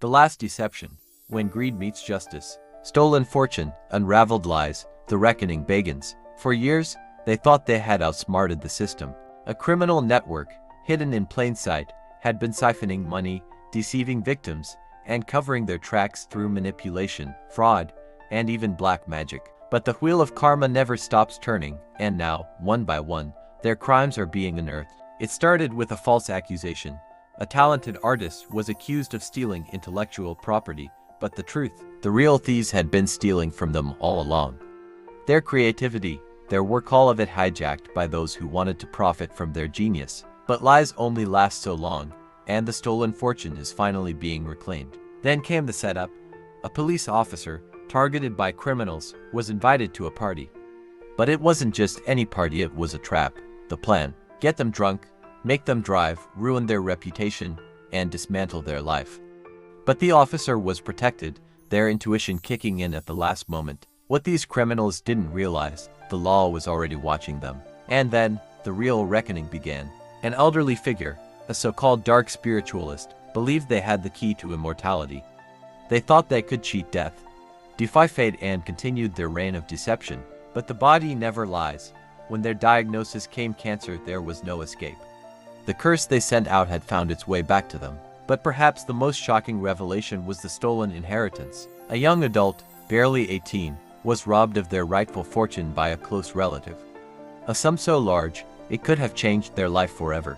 The last deception, when greed meets justice. Stolen fortune, unraveled lies, the reckoning begins. For years, they thought they had outsmarted the system. A criminal network, hidden in plain sight, had been siphoning money, deceiving victims, and covering their tracks through manipulation, fraud, and even black magic. But the wheel of karma never stops turning, and now, one by one, their crimes are being unearthed. It started with a false accusation. A talented artist was accused of stealing intellectual property, but the truth, the real thieves had been stealing from them all along. Their creativity, their work, all of it hijacked by those who wanted to profit from their genius. But lies only last so long, and the stolen fortune is finally being reclaimed. Then came the setup. A police officer, targeted by criminals, was invited to a party. But it wasn't just any party, it was a trap. The plan: get them drunk, make them drive, ruin their reputation, and dismantle their life. But the officer was protected, their intuition kicking in at the last moment. What these criminals didn't realize, the law was already watching them. And then, the real reckoning began. An elderly figure, a so-called dark spiritualist, believed they had the key to immortality. They thought they could cheat death, defy fate, and continued their reign of deception. But the body never lies. When their diagnosis came cancer, there was no escape. The curse they sent out had found its way back to them. But perhaps the most shocking revelation was the stolen inheritance. A young adult, barely 18, was robbed of their rightful fortune by a close relative. A sum so large, it could have changed their life forever.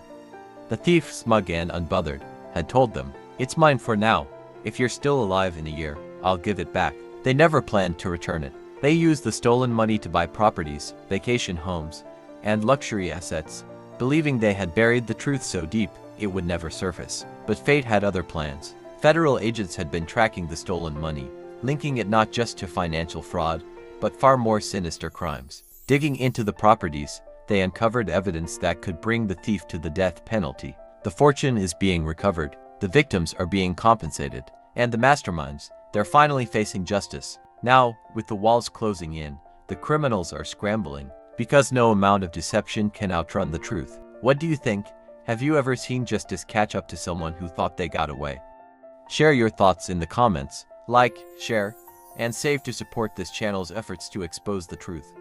The thief, smug and unbothered, had told them, "It's mine for now. If you're still alive in a year, I'll give it back." They never planned to return it. They used the stolen money to buy properties, vacation homes, and luxury assets, believing they had buried the truth so deep it would never surface. But fate had other plans. Federal agents had been tracking the stolen money, linking it not just to financial fraud, but far more sinister crimes. Digging into the properties, they uncovered evidence that could bring the thief to the death penalty. The fortune is being recovered, the victims are being compensated, and the masterminds, they're finally facing justice. Now, with the walls closing in, the criminals are scrambling, because no amount of deception can outrun the truth. What do you think? Have you ever seen justice catch up to someone who thought they got away? Share your thoughts in the comments, like, share, and save to support this channel's efforts to expose the truth.